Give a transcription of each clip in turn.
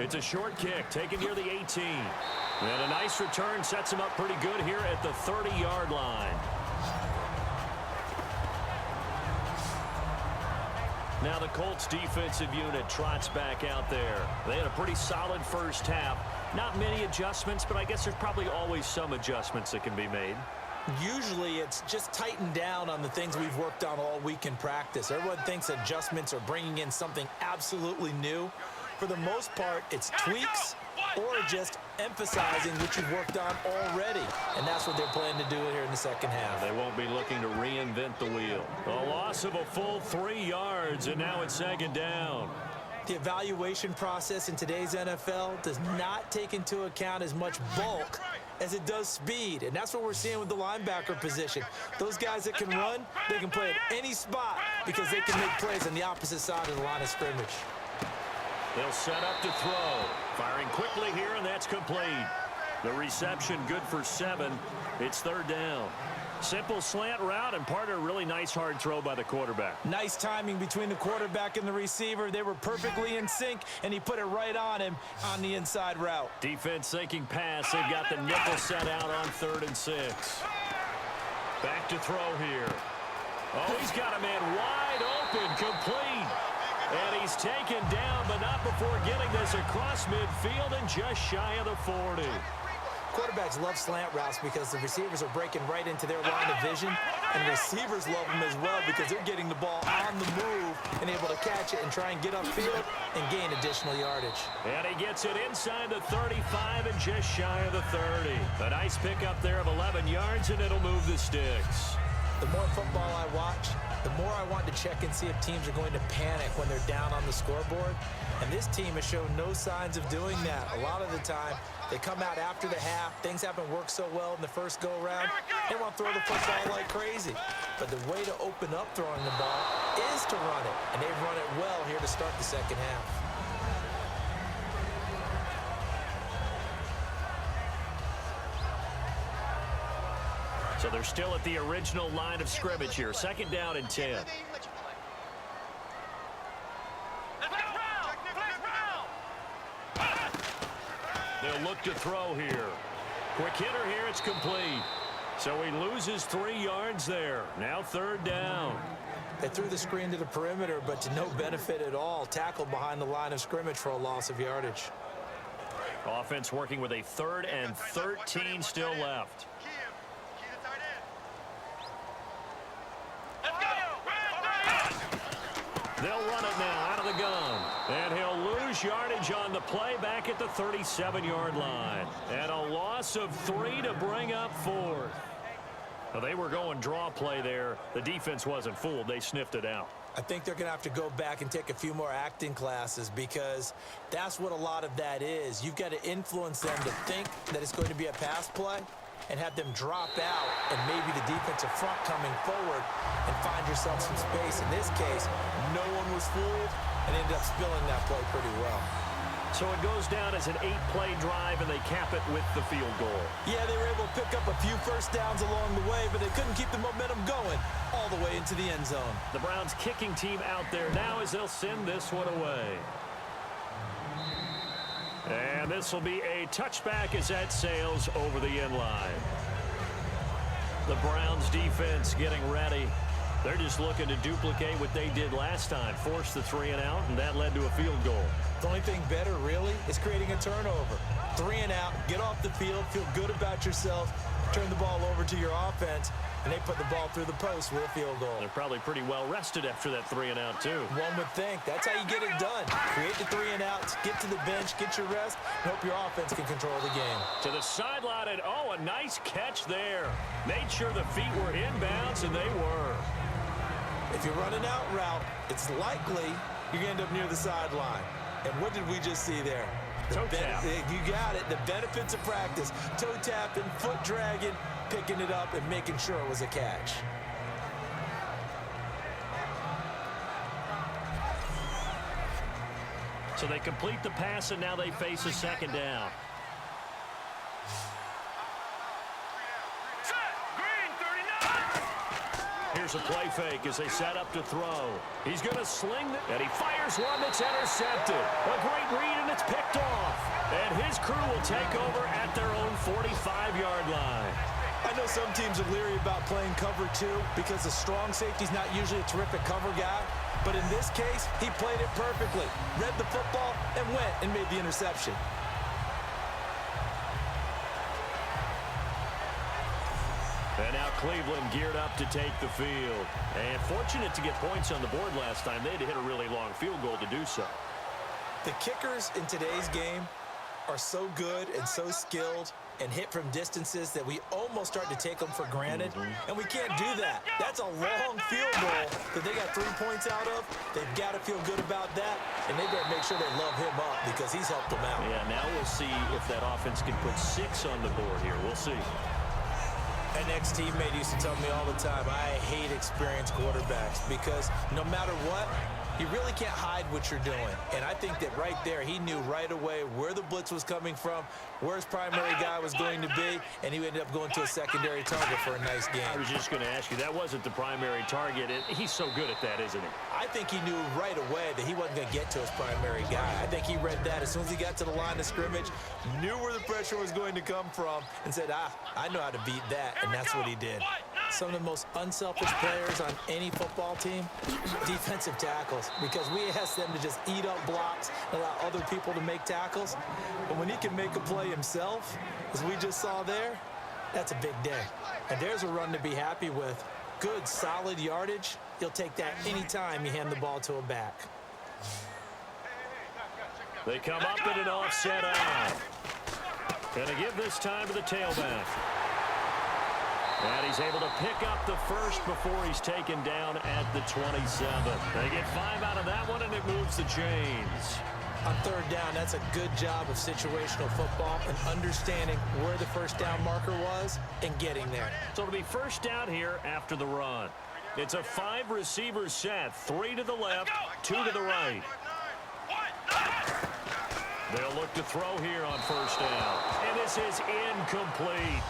It's a short kick taken near the 18. And a nice return sets him up pretty good here at the 30-yard line. Now the Colts defensive unit trots back out there. They had a pretty solid first half. Not many adjustments, but I guess there's probably always some adjustments that can be made. Usually it's just tightened down on the things we've worked on all week in practice. Everyone thinks adjustments are bringing in something absolutely new. For the most part, it's tweaks or just emphasizing what you've worked on already. And that's what they're planning to do here in the second half. They won't be looking to reinvent the wheel. A loss of a full 3 yards, and now it's second down. The evaluation process in today's NFL does not take into account as much bulk as it does speed, and that's what we're seeing with the linebacker position. Those guys that can run, they can play at any spot because they can make plays on the opposite side of the line of scrimmage. They'll set up to throw. Firing quickly here, and that's complete. The reception good for 7. It's third down. Simple slant route and part of a really nice hard throw by the quarterback. Nice timing between the quarterback and the receiver. They were perfectly in sync, and he put it right on him on the inside route. Defense thinking pass. They've got the nickel set out on 3rd and 6. Back to throw here. Oh, he's got a man wide open, complete. And he's taken down, but not before getting this across midfield and just shy of the 40. Quarterbacks love slant routes because the receivers are breaking right into their line of vision, and receivers love them as well because they're getting the ball on the move and able to catch it and try and get upfield and gain additional yardage. And he gets it inside the 35 and just shy of the 30. A nice pickup there of 11 yards, and it'll move the sticks. The more football I watch, the more I want to check and see if teams are going to panic when they're down on the scoreboard. And this team has shown no signs of doing that. A lot of the time, they come out after the half. Things haven't worked so well in the first go-around. They want to throw the football like crazy. But the way to open up throwing the ball is to run it. And they've run it well here to start the second half. So they're still at the original line of scrimmage here. Second down and 10. They'll look to throw here. Quick hitter here. It's complete. So he loses 3 yards there. Now third down. They threw the screen to the perimeter, but to no benefit at all. Tackled behind the line of scrimmage for a loss of yardage. Offense working with a 3rd and 13 still left. They'll run it now out of the gun. And he'll lose yardage on the play back at the 37-yard line. And a loss of 3 to bring up 4th. Well, they were going draw play there. The defense wasn't fooled. They sniffed it out. I think they're going to have to go back and take a few more acting classes because that's what a lot of that is. You've got to influence them to think that it's going to be a pass play and have them drop out and maybe the defensive front coming forward and find yourself some space. In this case, no one was fooled and ended up spilling that play pretty well. So it goes down as an 8-play drive, and they cap it with the field goal. Yeah, they were able to pick up a few first downs along the way, but they couldn't keep the momentum going all the way into the end zone. The Browns kicking team out there now as they'll send this one away. And this will be a touchback as that sails over the end line. The Browns defense getting ready. They're just looking to duplicate what they did last time, force the 3 and out, and that led to a field goal. The only thing better, really, is creating a turnover. 3 and out, get off the field, feel good about yourself, turn the ball over to your offense, and they put the ball through the post with a field goal. They're probably pretty well rested after that 3 and out, too. One would think. That's how you get it done. Create the 3 and outs, get to the bench, get your rest, and hope your offense can control the game. To the sideline, and oh, a nice catch there. Made sure the feet were inbounds, and they were. If you're running out route, it's likely you're going to end up near the sideline. And what did we just see there? Toe tap. You got it. The benefits of practice. Toe tapping, foot dragging, picking it up, and making sure it was a catch. So they complete the pass, and now they face a second down. here's a play fake as they set up to throw. He's going to sling, and he fires one that's intercepted. A great read, and it's picked off. And his crew will take over at their own 45-yard line. I know some teams are leery about playing cover two because the strong safety's not usually a terrific cover guy. But in this case, he played it perfectly, read the football, and went and made the interception. And now Cleveland geared up to take the field. And fortunate to get points on the board last time. They had to hit a really long field goal to do so. The kickers in today's game are so good and so skilled and hit from distances that we almost start to take them for granted. And we can't do that. That's a long field goal that they got 3 points out of. They've got to feel good about that, and they better make sure they love him up because he's helped them out. Yeah, now we'll see if that offense can put 6 on the board here. We'll see. An ex-teammate used to tell me all the time, I hate experienced quarterbacks because no matter what, you really can't hide what you're doing. And I think that right there, he knew right away where the blitz was coming from, where his primary guy was going to be, and he ended up going to a secondary target for a nice game. I was just going to ask you, that wasn't the primary target. He's so good at that, isn't he? I think he knew right away that he wasn't going to get to his primary guy. I think he read that as soon as he got to the line of scrimmage, knew where the pressure was going to come from, and said, I know how to beat that, and that's what he did. Some of the most unselfish players on any football team, defensive tackles, because we ask them to just eat up blocks and allow other people to make tackles. But when he can make a play himself, as we just saw there, that's a big day. And there's a run to be happy with. Good, solid yardage. He'll take that anytime you hand the ball to a back. They come up in an offset out. Going to give this time to the tailback. And he's able to pick up the first before he's taken down at the 27. They get 5 out of that one, and it moves the chains. On third down, that's a good job of situational football and understanding where the first down marker was and getting there. So it'll be first down here after the run. It's a 5-receiver set, 3 to the left, 2 to the right. They'll look to throw here on first down. And this is incomplete.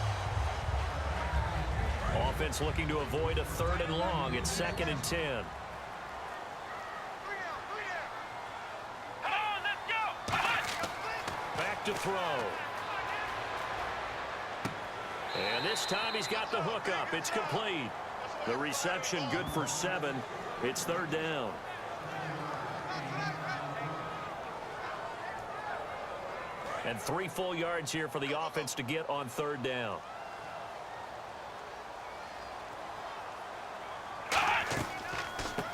Offense looking to avoid a 3rd and long. It's 2nd and 10. Back to throw. And this time he's got the hook up. It's complete. The reception good for 7. It's 3rd down. And 3 full yards here for the offense to get on 3rd down.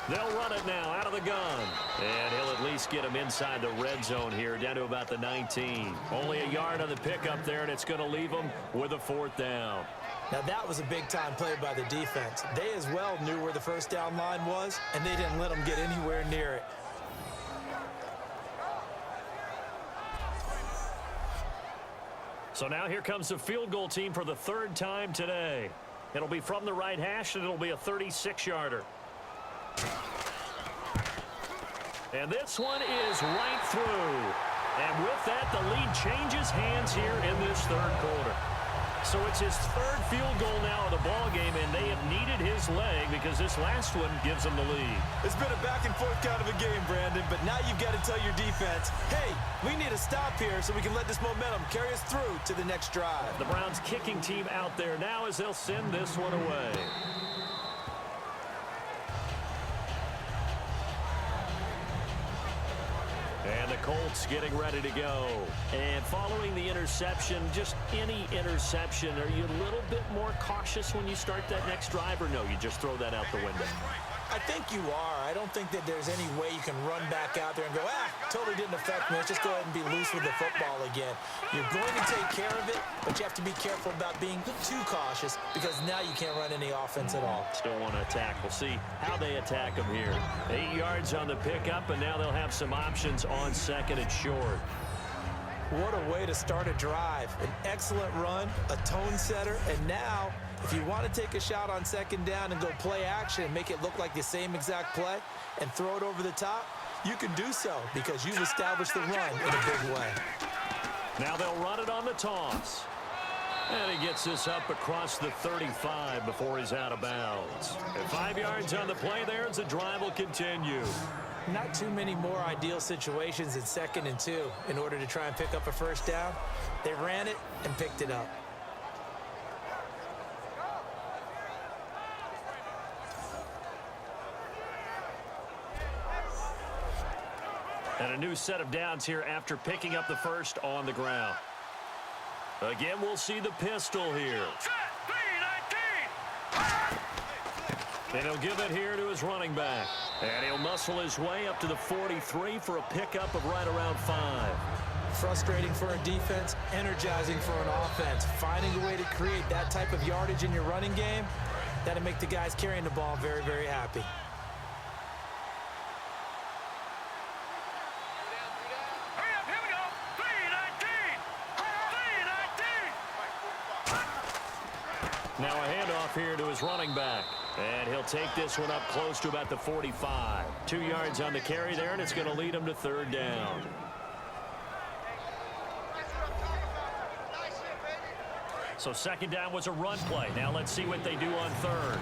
They'll run it now out of the gun. And he'll at least get him inside the red zone here, down to about the 19. Only a yard on the pickup there, and it's going to leave him with a 4th down. Now, that was a big-time play by the defense. They as well knew where the first down line was, and they didn't let them get anywhere near it. So now here comes the field goal team for the 3rd time today. It'll be from the right hash, and it'll be a 36-yarder. And this one is right through. And with that, the lead changes hands here in this 3rd quarter. So it's his 3rd field goal now of the ball game, and they have needed his leg because this last one gives them the lead. It's been a back-and-forth kind of a game, Brandon, but now you've got to tell your defense, hey, we need a stop here so we can let this momentum carry us through to the next drive. The Browns kicking team out there now as they'll send this one away. And the Colts getting ready to go. And following the interception, just any interception, are you a little bit more cautious when you start that next drive, or no, you just throw that out the window? I think you are. I don't think that there's any way you can run back out there and go, totally didn't affect me. Let's just go ahead and be loose with the football again. You're going to take care of it, but you have to be careful about being too cautious because now you can't run any offense at all. Still want to attack. We'll see how they attack them here. 8 yards on the pickup, and now they'll have some options on 2nd and short. What a way to start a drive. An excellent run, a tone setter, and now if you want to take a shot on 2nd down and go play action and make it look like the same exact play and throw it over the top, you can do so because you've established the run in a big way. Now they'll run it on the toss. And he gets this up across the 35 before he's out of bounds. And 5 yards on the play there as the drive will continue. Not too many more ideal situations in 2nd and 2 in order to try and pick up a first down. They ran it and picked it up. And a new set of downs here after picking up the first on the ground. Again, we'll see the pistol here. And he'll give it here to his running back. And he'll muscle his way up to the 43 for a pickup of right around 5. Frustrating for a defense, energizing for an offense. Finding a way to create that type of yardage in your running game, that'll make the guys carrying the ball very, very happy. Now a handoff here to his running back. And he'll take this one up close to about the 45. 2 yards on the carry there, and it's going to lead him to 3rd down. So 2nd down was a run play. Now let's see what they do on 3rd.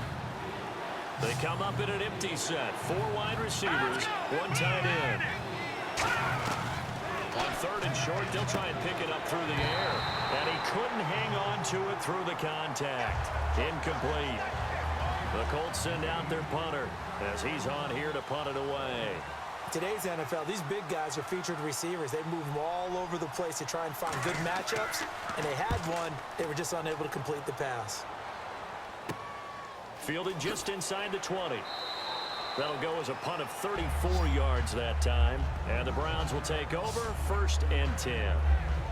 They come up in an empty set. 4 wide receivers, 1 tight end. On 3rd and short, they'll try and pick it up through the air. And he couldn't hang on to it through the contact. Incomplete. The Colts send out their punter as he's on here to punt it away. Today's NFL, these big guys are featured receivers. They move them all over the place to try and find good matchups. And they had one. They were just unable to complete the pass. Fielded just inside the 20. That'll go as a punt of 34 yards that time. And the Browns will take over 1st and 10.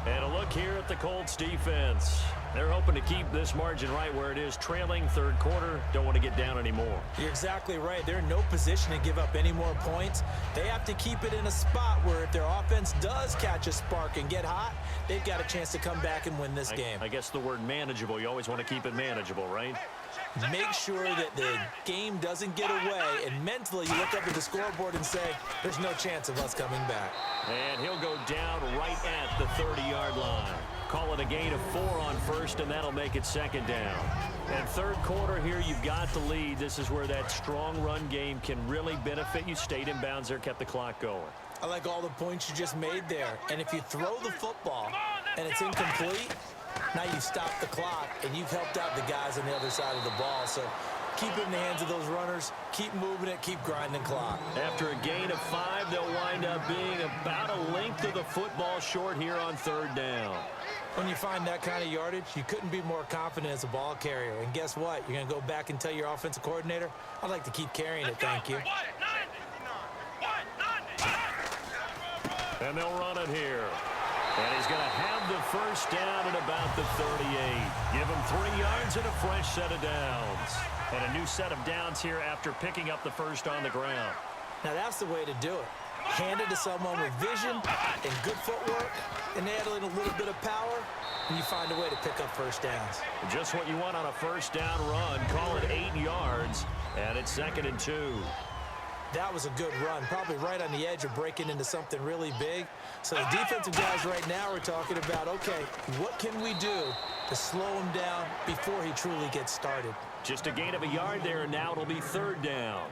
And a look here at the Colts defense. They're hoping to keep this margin right where it is, trailing 3rd quarter. Don't want to get down anymore. You're exactly right. They're in no position to give up any more points. They have to keep it in a spot where if their offense does catch a spark and get hot, they've got a chance to come back and win this game. I guess the word manageable, you always want to keep it manageable, right? Make sure that the game doesn't get away, and mentally you look up at the scoreboard and say, there's no chance of us coming back. And he'll go down right at the 30-yard line. Call it a gain of 4 on 1st, and that'll make it 2nd down. And 3rd quarter here, you've got the lead. This is where that strong run game can really benefit you. Stayed in bounds there, kept the clock going. I like all the points you just made there. And if you throw the football and it's incomplete, now you've stopped the clock and you've helped out the guys on the other side of the ball. So keep it in the hands of those runners. Keep moving it. Keep grinding clock. After a gain of 5, they'll wind up being about a length of the football short here on 3rd down. When you find that kind of yardage, you couldn't be more confident as a ball carrier. And guess what? You're going to go back and tell your offensive coordinator, I'd like to keep carrying it, thank you. And they'll run it here. And he's going to have the first down at about the 38. Give him 3 yards and a fresh set of downs. And a new set of downs here after picking up the first on the ground. Now that's the way to do it. Hand it to someone with vision and good footwork, and add in a little bit of power, and you find a way to pick up first downs. Just what you want on a first down run. Call it 8 yards, and it's 2nd and 2. That was a good run, probably right on the edge of breaking into something really big. So the defensive guys right now are talking about, okay, what can we do to slow him down before he truly gets started? Just a gain of a yard there, and now it'll be 3rd down.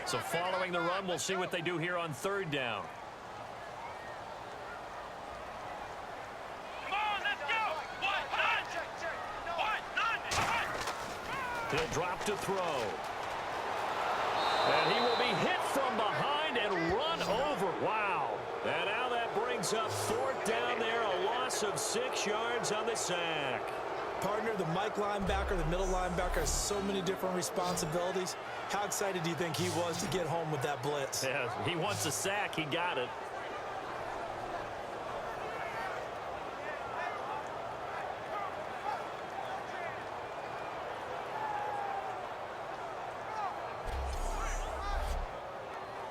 So following the run, we'll see what they do here on 3rd down. He'll drop to throw. And he will be hit from behind and run over. Wow. And now that brings up 4th down there, a loss of 6 yards on the sack. Partner, the Mike linebacker, the middle linebacker has so many different responsibilities. How excited do you think he was to get home with that blitz? Yeah, he wants a sack. He got it.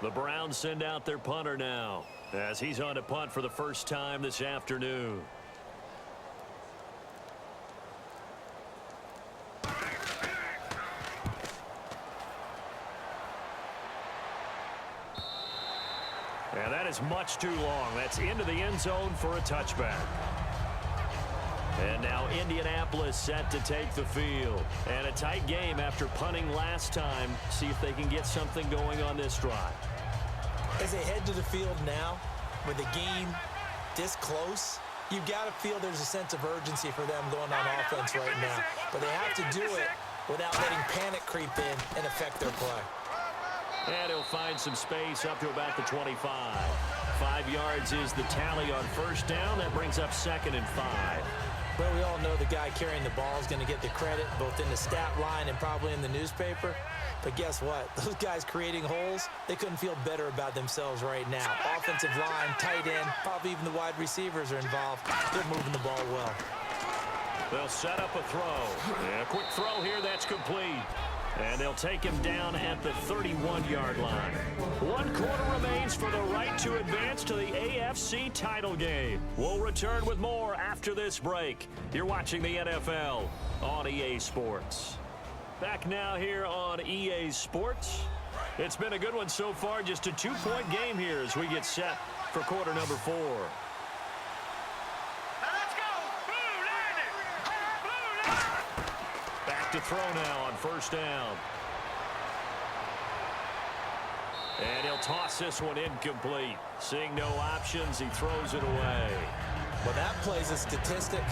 The Browns send out their punter now as he's on to punt for the first time this afternoon. And that is much too long. That's into the end zone for a touchback. And now Indianapolis set to take the field. And a tight game after punting last time. See if they can get something going on this drive. As they head to the field now, with the game this close, you've got to feel there's a sense of urgency for them going on offense right now. But they have to do it without letting panic creep in and affect their play. And he'll find some space up to about the 25. 5 yards is the tally on first down. That brings up 2nd and 5. Well, we all know the guy carrying the ball is going to get the credit, both in the stat line and probably in the newspaper. But guess what? Those guys creating holes, they couldn't feel better about themselves right now. Offensive line, tight end, probably even the wide receivers are involved. They're moving the ball well. They'll set up a throw. And a quick throw here, that's complete. And they'll take him down at the 31-yard line. 1 quarter remains for the right to advance to the AFC title game. We'll return with more after this break. You're watching the NFL on EA Sports. Back now here on EA Sports. It's been a good one so far. Just a 2-point game here as we get set for quarter number 4. To throw now on first down. And he'll toss this one incomplete. Seeing no options, he throws it away. Well, that play's a statistic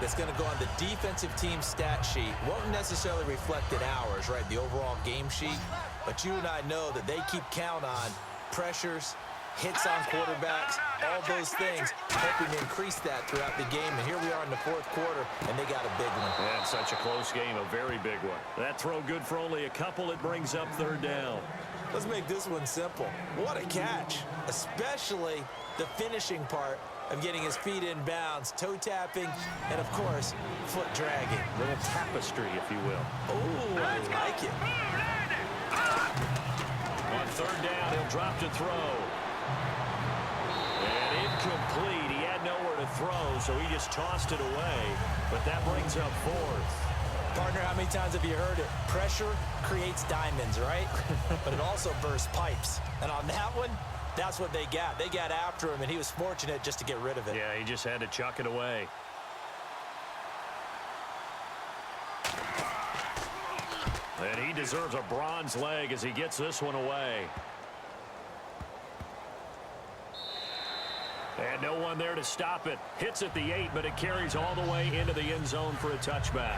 that's going to go on the defensive team stat sheet. Won't necessarily reflect in ours, right, the overall game sheet. But you and I know that they keep count on pressures, hits on quarterbacks, all those things, hoping to increase that throughout the game. And here we are in the 4th quarter, and they got a big one. Yeah, such a close game, a very big one. That throw good for only a couple. It brings up 3rd down. Let's make this one simple. What a catch, especially the finishing part of getting his feet in bounds, toe tapping, and, of course, foot dragging. Little tapestry, if you will. Oh, I like it. On 3rd down, he'll drop to throw. And incomplete. He had nowhere to throw, so he just tossed it away. But that brings up 4th. Partner, how many times have you heard it? Pressure creates diamonds, right? But it also bursts pipes. And on that one, that's what they got. They got after him, and he was fortunate just to get rid of it. Yeah, he just had to chuck it away. And he deserves a bronze leg as he gets this one away. And no one there to stop it. Hits at the 8, but it carries all the way into the end zone for a touchback.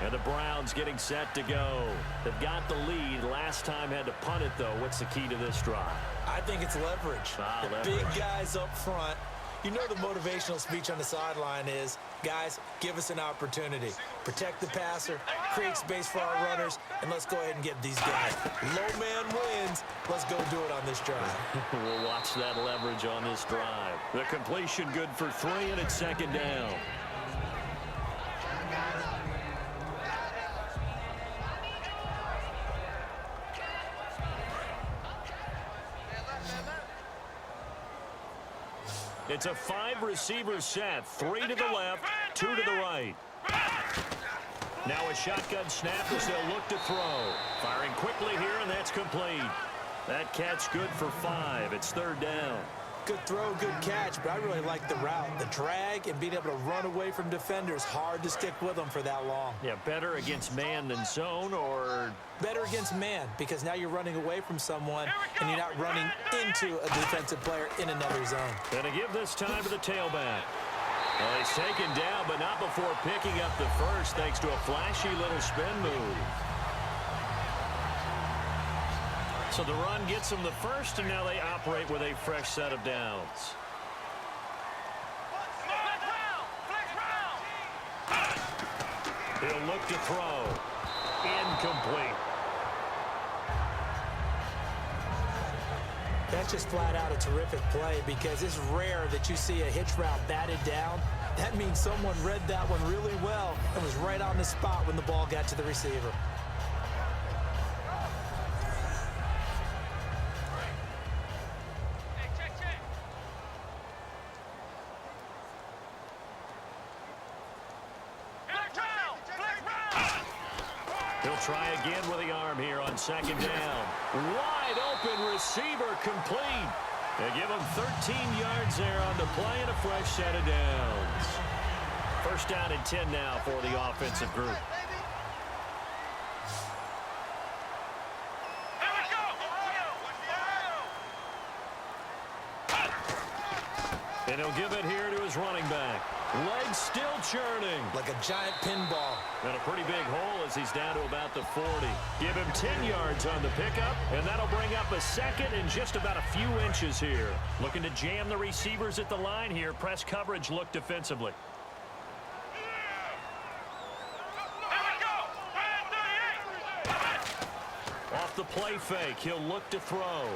And the Browns getting set to go. They've got the lead. Last time had to punt it, though. What's the key to this drive? I think it's leverage. The big guys up front. You know the motivational speech on the sideline is, guys, give us an opportunity. Protect the passer, create space for our runners, and let's go ahead and get these guys. Low man wins. Let's go do it on this drive. We'll watch that leverage on this drive. The completion good for 3, and it's 2nd down. It's a 5-receiver set. 3 to the left, 2 to the right. Now a shotgun snap as they'll look to throw. Firing quickly here, and that's complete. That catch good for 5. It's 3rd down. Good throw, good catch, but I really like the route. The drag and being able to run away from defenders. Hard to stick with them for that long. Yeah, better against man than zone, or better against man, because now you're running away from someone and you're not running into a defensive player in another zone. Gonna give this time to the tailback. Well, he's taken down, but not before picking up the first, thanks to a flashy little spin move. So the run gets them the first, and now they operate with a fresh set of downs. He'll look to throw. Incomplete. That's just flat out a terrific play, because it's rare that you see a hitch route batted down. That means someone read that one really well and was right on the spot when the ball got to the receiver. He'll try again with the arm here on 2nd down. Wide open receiver complete. They give him 13 yards there on the play and a fresh set of downs. First down and 10 now for the offensive group. And he'll give it here to his running back. Legs still churning. Like a giant pinball. And a pretty big hole as he's down to about the 40. Give him 10 yards on the pickup, and that'll bring up a second and just about a few inches here. Looking to jam the receivers at the line here. Press coverage look defensively. Off the play fake, he'll look to throw.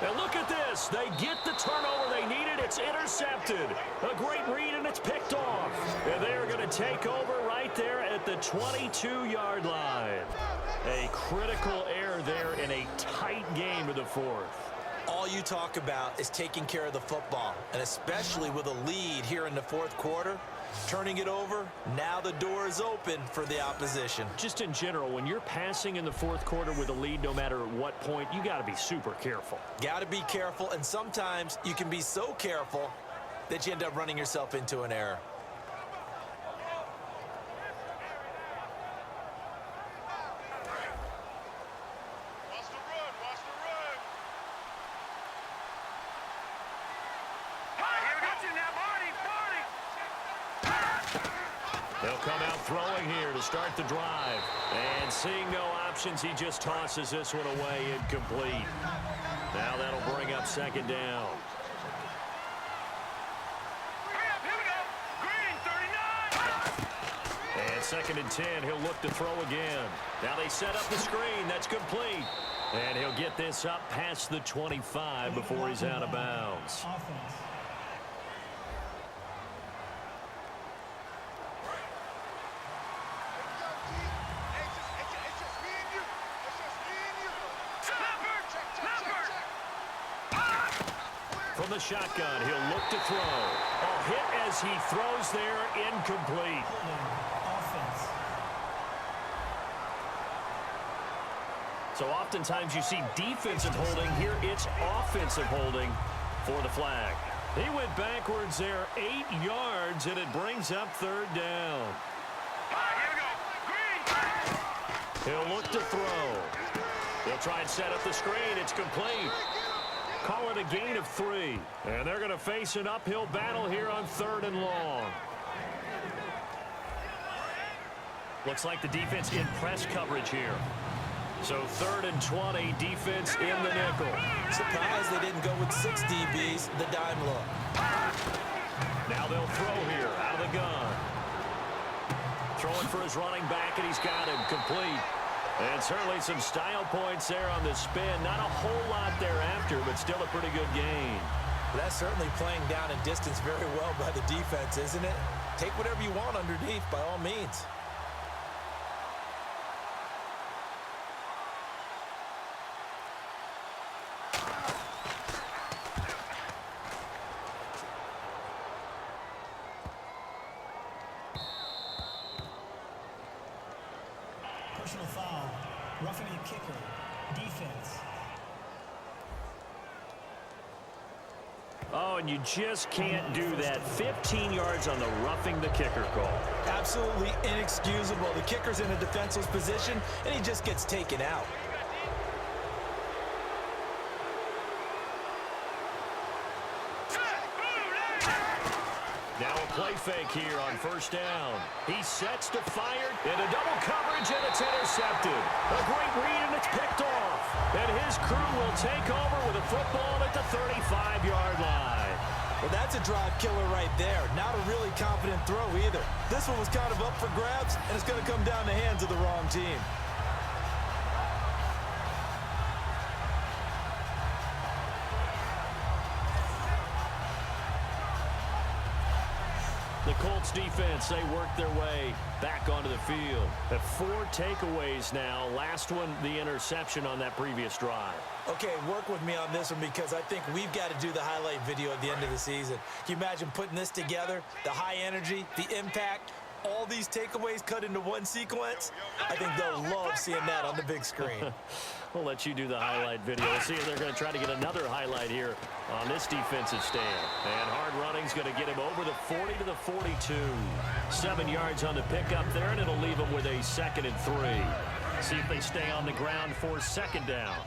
And look at this. They get the turnover they needed. It's intercepted. A great read, and it's picked off. And they are going to take over right there at the 22-yard line. A critical error there in a tight game of the fourth. All you talk about is taking care of the football, and especially with a lead here in the fourth quarter. Turning it over, now the door is open for the opposition. Just in general, when you're passing in the fourth quarter with a lead, no matter at what point, you got to be super careful. Got to be careful, and sometimes you can be so careful that you end up running yourself into an error. They'll come out throwing here to start the drive. And seeing no options, he just tosses this one away incomplete. Now that'll bring up second down. And second and 10, he'll look to throw again. Now they set up the screen. That's complete. And he'll get this up past the 25 before he's out of bounds. From the shotgun, he'll look to throw. A hit as he throws there, incomplete. So oftentimes you see defensive holding. Here it's offensive holding for the flag. He went backwards there 8 yards, and it brings up third down. He'll look to throw. He'll try and set up the screen. It's complete. Call it a gain of 3. And they're going to face an uphill battle here on third and long. Looks like the defense in press coverage here. So third and 20, defense in the nickel. Surprised they didn't go with 6 DBs, the dime look. Now they'll throw here out of the gun. Throwing for his running back, and he's got him complete. And certainly some style points there on the spin. Not a whole lot thereafter, but still a pretty good gain. Well, that's certainly playing down in distance very well by the defense, isn't it? Take whatever you want underneath, by all means. Personal foul, roughing the kicker, defense. Oh, and you just can't do that. 15 yards on the roughing the kicker call. Absolutely inexcusable. The kicker's in a defenseless position, and he just gets taken out. Now a play fake here on first down. He sets to fire into double coverage, and it's intercepted. A great read, and it's picked off. And his crew will take over with a football at the 35-yard line. Well, that's a drive killer right there. Not a really confident throw either. This one was kind of up for grabs, and it's going to come down the hands of the wrong team. The Colts defense, they work their way back onto the field. Have 4 takeaways now. Last one, the interception on that previous drive. Okay, work with me on this one because I think we've got to do the highlight video at the end of the season. Can you imagine putting this together? The high energy, the impact, all these takeaways cut into one sequence, I think they'll love seeing that on the big screen. We'll let you do the highlight video. We'll see if they're going to try to get another highlight here on this defensive stand. And hard running's going to get him over the 40 to the 42. 7 yards on the pickup there, and it'll leave him with a 2nd and 3. See if they stay on the ground for 2nd down.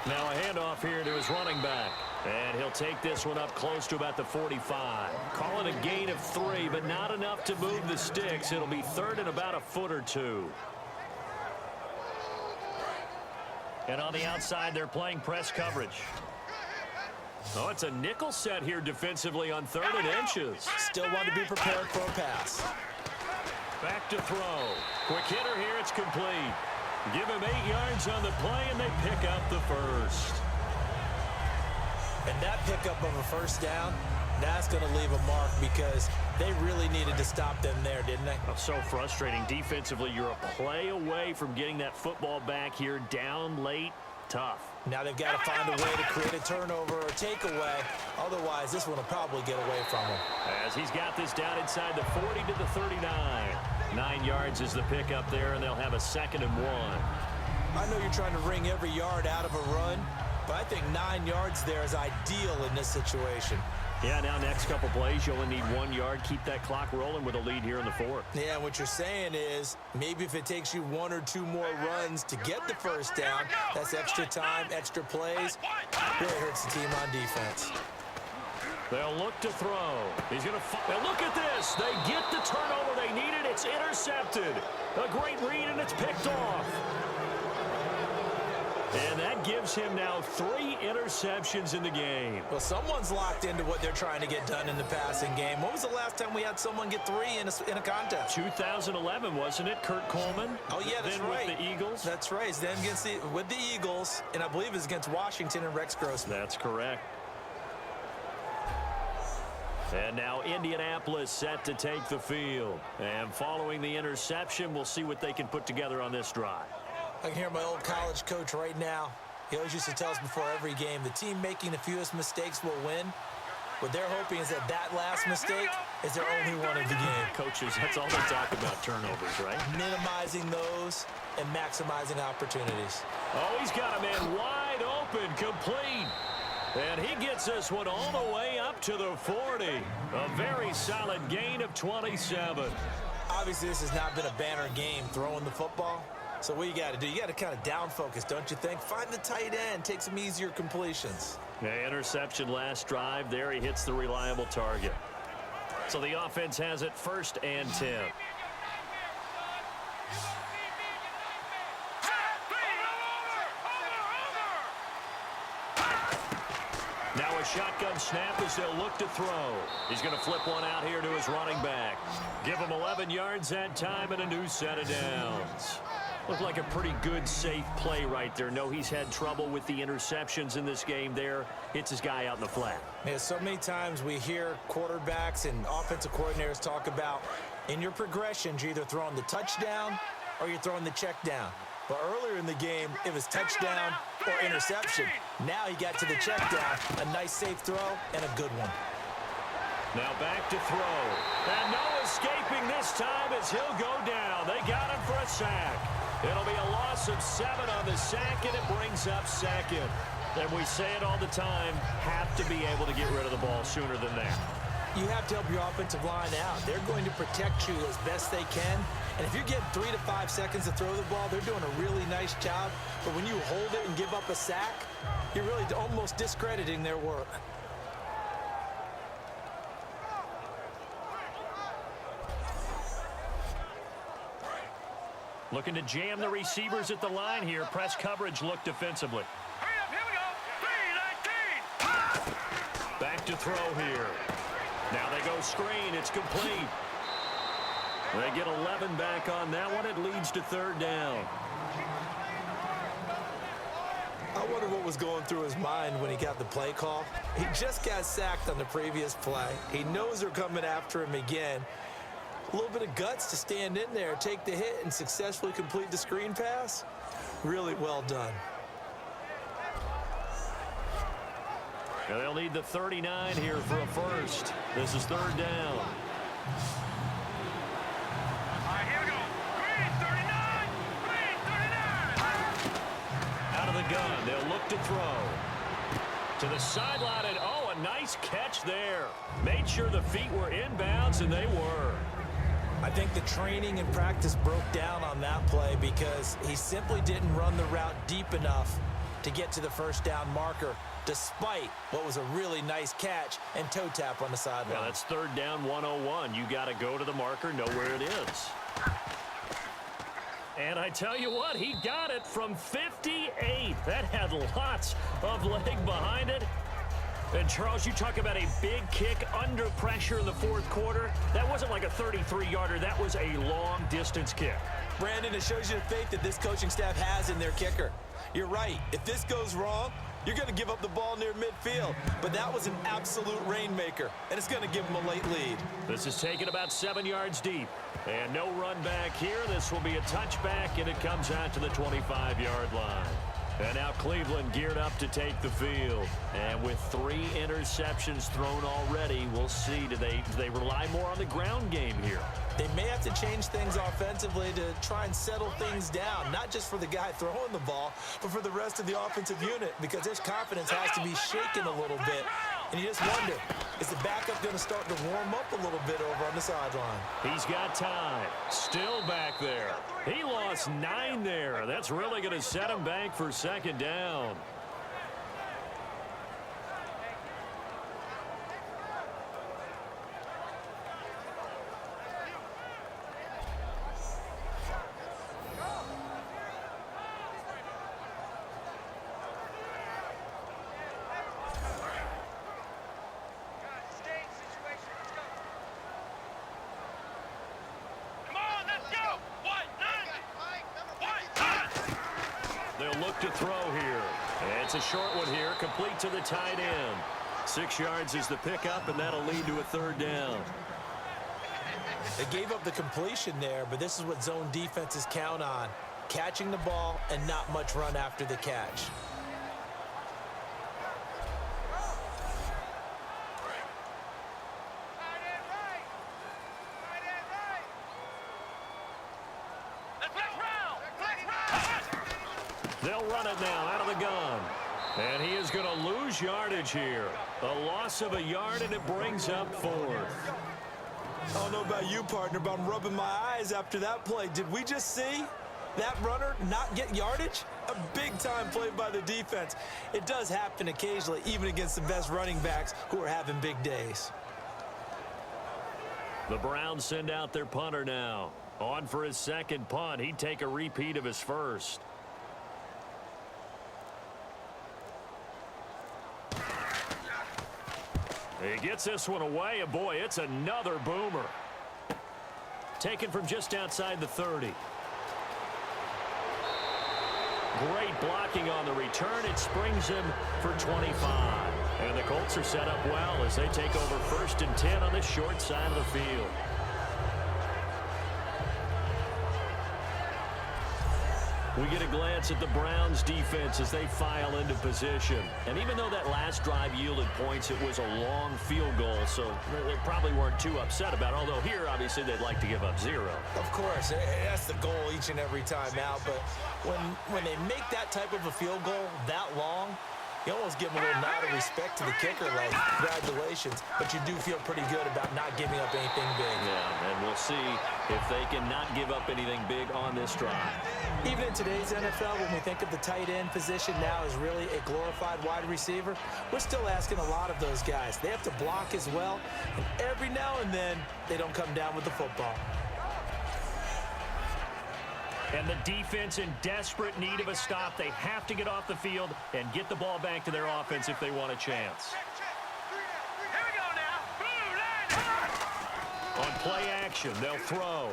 Now a handoff here to his running back. And he'll take this one up close to about the 45. Call it a gain of 3, but not enough to move the sticks. It'll be 3rd and about a foot or 2. And on the outside, they're playing press coverage. Oh, it's a nickel set here defensively on 3rd and inches. Still want to be prepared for a pass. Back to throw. Quick hitter here. It's complete. Give him 8 yards on the play, and they pick up the first. And that pickup of a 1st down, that's going to leave a mark because they really needed to stop them there, didn't they? Oh, so frustrating. Defensively, you're a play away from getting that football back here. Down late, tough. Now they've got to find a way to create a turnover or takeaway. Otherwise, this one will probably get away from him. As he's got this down inside the 40 to the 39. 9 yards is the pickup there, and they'll have a 2nd and 1. I know you're trying to wring every yard out of a run, but I think 9 yards there is ideal in this situation. Yeah, now next couple plays, you only need 1 yard. Keep that clock rolling with a lead here in the 4th. Yeah, what you're saying is maybe if it takes you 1 or 2 more runs to get the 1st down, that's extra time, extra plays. Really hurts the team on defense. They'll look to throw. He's going to now look at this. They get the turnover they needed. It's intercepted. A great read, and it's picked off. And that gives him now 3 interceptions in the game. Well, someone's locked into what they're trying to get done in the passing game. When was the last time we had someone get 3 in a contest? 2011, wasn't it? Kurt Coleman. Oh, yeah, that's then right. With the Eagles. That's right. It's then with the Eagles, and I believe it's against Washington and Rex Grossman. That's correct. And now Indianapolis set to take the field. And following the interception, we'll see what they can put together on this drive. I can hear my old college coach right now. He always used to tell us before every game, the team making the fewest mistakes will win. What they're hoping is that last mistake is their only one of the game. Coaches, that's all they talk about, turnovers, right? Minimizing those and maximizing opportunities. Oh, he's got a man wide open, complete. And he gets this one all the way up to the 40. A very solid gain of 27. Obviously, this has not been a banner game throwing the football. So what you got to do, you got to kind of down focus, don't you think? Find the tight end, take some easier completions. Yeah, interception last drive. There he hits the reliable target. So the offense has it 1st and 10. Now a shotgun snap as they'll look to throw. He's going to flip one out here to his running back. Give him 11 yards that time and a new set of downs. Looked like a pretty good, safe play right there. No, he's had trouble with the interceptions in this game there. Hits his guy out in the flat. Yeah, so many times we hear quarterbacks and offensive coordinators talk about in your progressions, you're either throwing the touchdown or you're throwing the check down. But earlier in the game, it was touchdown or interception. Now he got to the check down. A nice safe throw and a good one. Now back to throw. And no escaping this time as he'll go down. They got him for a sack. It'll be a loss of 7 on the sack, and it brings up 2nd. And we say it all the time, have to be able to get rid of the ball sooner than that. You have to help your offensive line out. They're going to protect you as best they can. And if you get 3 to 5 seconds to throw the ball, they're doing a really nice job. But when you hold it and give up a sack, you're really almost discrediting their work. Looking to jam the receivers at the line here. Press coverage look defensively. Here we go. 3-19. Back to throw here. Now they go screen. It's complete. They get 11 back on that one. It leads to 3rd down. I wonder what was going through his mind when he got the play call. He just got sacked on the previous play. He knows they're coming after him again. A little bit of guts to stand in there, take the hit, and successfully complete the screen pass. Really well done. And they'll need the 39 here for a first. This is third down. All right, here we go. Green, 39. Green, 39. Out of the gun, they'll look to throw. To the sideline, and oh, a nice catch there. Made sure the feet were inbounds, and they were. I think the training and practice broke down on that play because he simply didn't run the route deep enough to get to the first down marker, despite what was a really nice catch and toe tap on the sideline. Yeah, that's third down 101. You got to go to the marker, know where it is. And I tell you what, he got it from 58. That had lots of leg behind it. And, Charles, you talk about a big kick under pressure in the fourth quarter. That wasn't like a 33-yarder. That was a long-distance kick. Brandon, it shows you the faith that this coaching staff has in their kicker. You're right. If this goes wrong, you're going to give up the ball near midfield. But that was an absolute rainmaker, and it's going to give them a late lead. This is taken about 7 yards deep. And no run back here. This will be a touchback, and it comes out to the 25-yard line. And now Cleveland geared up to take the field. And with 3 interceptions thrown already, we'll see. Do they rely more on the ground game here? They may have to change things offensively to try and settle things down, not just for the guy throwing the ball, but for the rest of the offensive unit, because his confidence has to be shaken a little bit. And you just wonder, is the backup going to start to warm up a little bit over on the sideline? He's got time. Still back there. He lost 9 there. That's really going to set him back for second down. They'll look to throw here. It's a short one here, complete to the tight end. 6 yards is the pickup, and that'll lead to a third down. They gave up the completion there, but this is what zone defenses count on. Catching the ball and not much run after the catch. They'll run it now out of the gun. And he is going to lose yardage here. A loss of a yard, and it brings up 4th. I don't know about you, partner, but I'm rubbing my eyes after that play. Did we just see that runner not get yardage? A big-time play by the defense. It does happen occasionally, even against the best running backs who are having big days. The Browns send out their punter now. On for his second punt. He'd take a repeat of his first. He gets this one away, and boy, it's another boomer. Taken from just outside the 30. Great blocking on the return. It springs him for 25. And the Colts are set up well as they take over 1st and 10 on the short side of the field. We get a glance at the Browns defense as they file into position. And even though that last drive yielded points, it was a long field goal, so they probably weren't too upset about it. Although here, obviously, they'd like to give up 0. Of course, that's the goal each and every time out. But when they make that type of a field goal that long, you almost give them a little nod of respect to the kicker, like, congratulations. But you do feel pretty good about not giving up anything big. Yeah, and we'll see if they can not give up anything big on this drive. Even in today's NFL, when we think of the tight end position now as really a glorified wide receiver, we're still asking a lot of those guys. They have to block as well, and every now and then, they don't come down with the football. And the defense in desperate need of a stop. They have to get off the field and get the ball back to their offense if they want a chance. Here we go now. Blue line. On play action, they'll throw.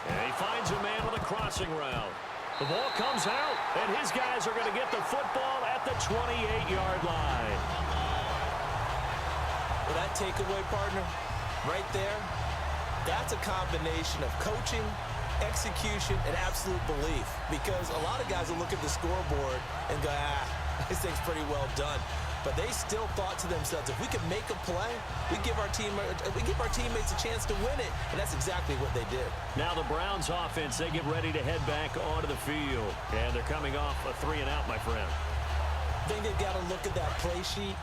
And he finds a man on the crossing route. The ball comes out, and his guys are going to get the football at the 28-yard line. Well, that takeaway, partner, right there, that's a combination of coaching execution, and absolute belief, because a lot of guys will look at the scoreboard and go, this thing's pretty well done. But they still thought to themselves, if we can make a play, we give our teammates a chance to win it, and that's exactly what they did. Now the Browns offense, they get ready to head back onto the field, and they're coming off a 3-and-out, my friend. I think they've got to look at that play sheet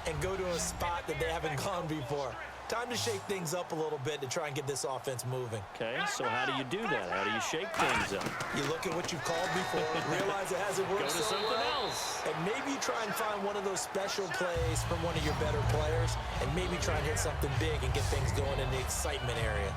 and go to a spot that they haven't gone before. Time to shake things up a little bit to try and get this offense moving. Okay, so how do you do that? How do you shake things up? You look at what you've called before, realize it hasn't worked Go to so something well, else. and maybe you try and find one of those special plays from one of your better players, and maybe try and hit something big and get things going in the excitement area.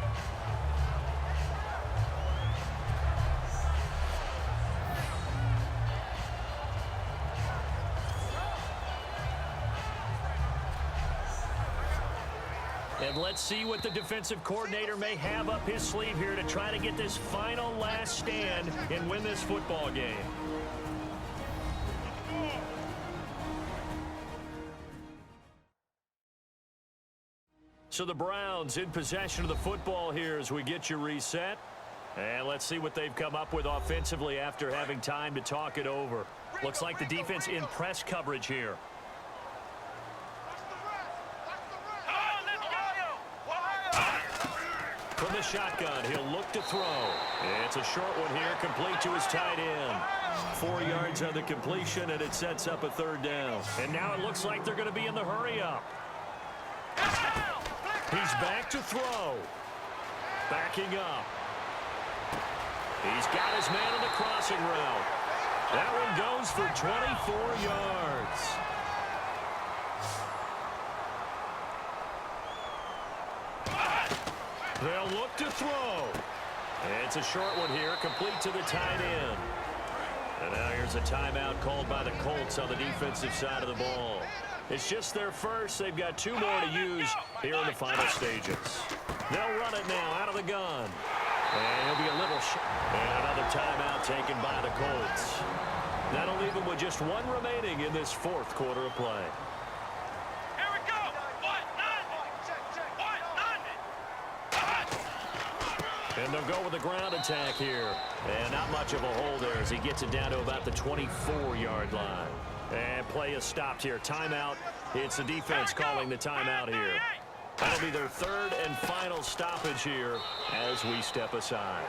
And let's see what the defensive coordinator may have up his sleeve here to try to get this final last stand and win this football game. So the Browns in possession of the football here as we get you reset. And let's see what they've come up with offensively after having time to talk it over. Looks like the defense in press coverage here. From the shotgun, he'll look to throw. It's a short one here, complete to his tight end. 4 yards on the completion, and it sets up a 3rd down. And now it looks like they're going to be in the hurry-up. He's back to throw. Backing up. He's got his man on the crossing route. That one goes for 24 yards. They'll look to throw. It's a short one here, complete to the tight end. And now here's a timeout called by the Colts on the defensive side of the ball. It's just their first. They've got 2 more to use here in the final stages. They'll run it now out of the gun. And he'll be a little and another timeout taken by the Colts. That'll leave them with just 1 remaining in this 4th quarter of play. Here we go. And they'll go with the ground attack here. And not much of a hole there as he gets it down to about the 24-yard line. And play is stopped here. Timeout. It's the defense calling the timeout here. That'll be their 3rd and final stoppage here as we step aside.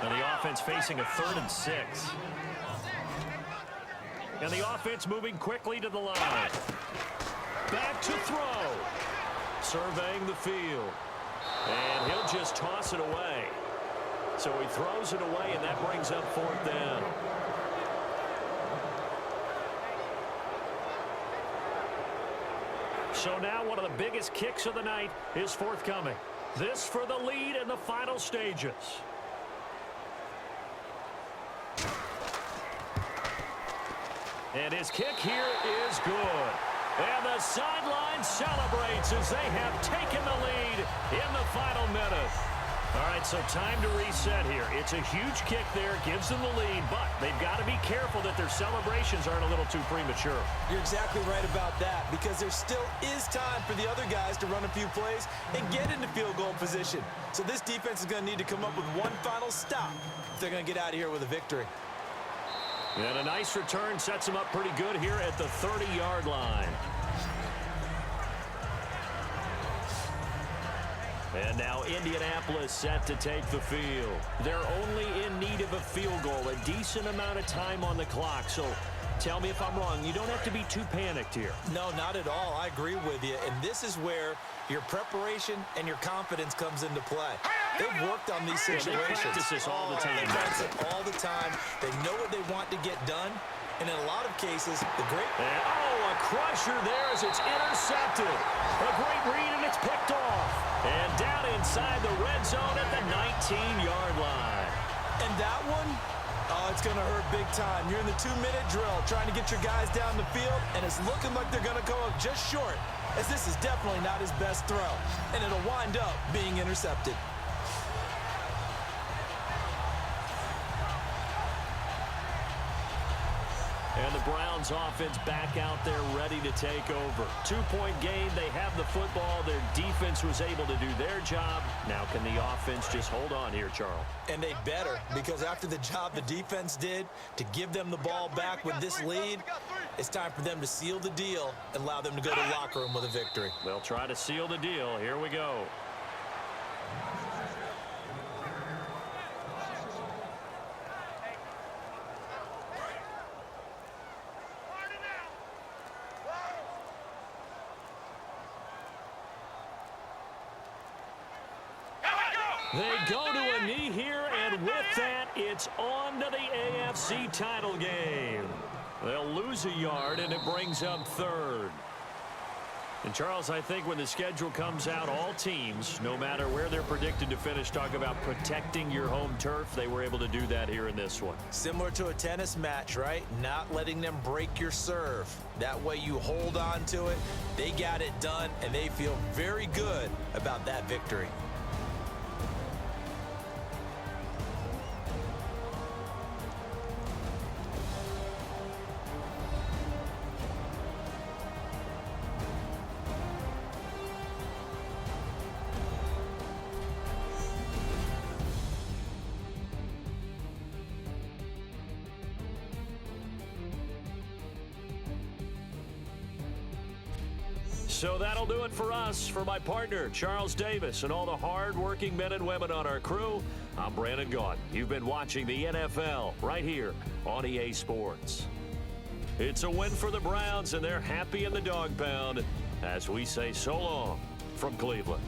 And the offense facing a 3rd and 6. And the offense moving quickly to the line. Back to throw. Surveying the field. And he'll just toss it away. So he throws it away, and that brings up 4th down. So now one of the biggest kicks of the night is forthcoming. This for the lead in the final stages. And his kick here is good. And the sideline celebrates as they have taken the lead in the final minute. All right, so time to reset here. It's a huge kick there, gives them the lead, but they've got to be careful that their celebrations aren't a little too premature. You're exactly right about that, because there still is time for the other guys to run a few plays and get into field goal position. So this defense is going to need to come up with one final stop if they're going to get out of here with a victory. And a nice return sets them up pretty good here at the 30-yard line. And now Indianapolis set to take the field. They're only in need of a field goal, a decent amount of time on the clock. So tell me if I'm wrong. You don't have to be too panicked here. No, not at all. I agree with you. And this is where your preparation and your confidence comes into play. They've worked on these situations. They practice this all the time. They practice it all the time. They know what they want to get done. And in a lot of cases, the great... a crusher there as it's intercepted. A great read, and it's picked off. And down inside the red zone at the 19-yard line. And that one, it's going to hurt big time. You're in the 2-minute drill trying to get your guys down the field, and it's looking like they're going to go up just short, as this is definitely not his best throw. And it'll wind up being intercepted. And the Browns offense back out there ready to take over. 2-point game. They have the football. Their defense was able to do their job. Now can the offense just hold on here, Charles? And they better, because after the job the defense did to give them the ball back with this lead, it's time for them to seal the deal and allow them to go to the locker room with a victory. They'll try to seal the deal. Here we go. They go to a knee here, and with that, it's on to the AFC title game. They'll lose a yard, and it brings up third. And, Charles, I think when the schedule comes out, all teams, no matter where they're predicted to finish, talk about protecting your home turf. They were able to do that here in this one. Similar to a tennis match, right? Not letting them break your serve. That way you hold on to it. They got it done, and they feel very good about that victory. So that'll do it for us. For my partner, Charles Davis, and all the hard-working men and women on our crew, I'm Brandon Gaudin. You've been watching the NFL right here on EA Sports. It's a win for the Browns, and they're happy in the dog pound as we say so long from Cleveland.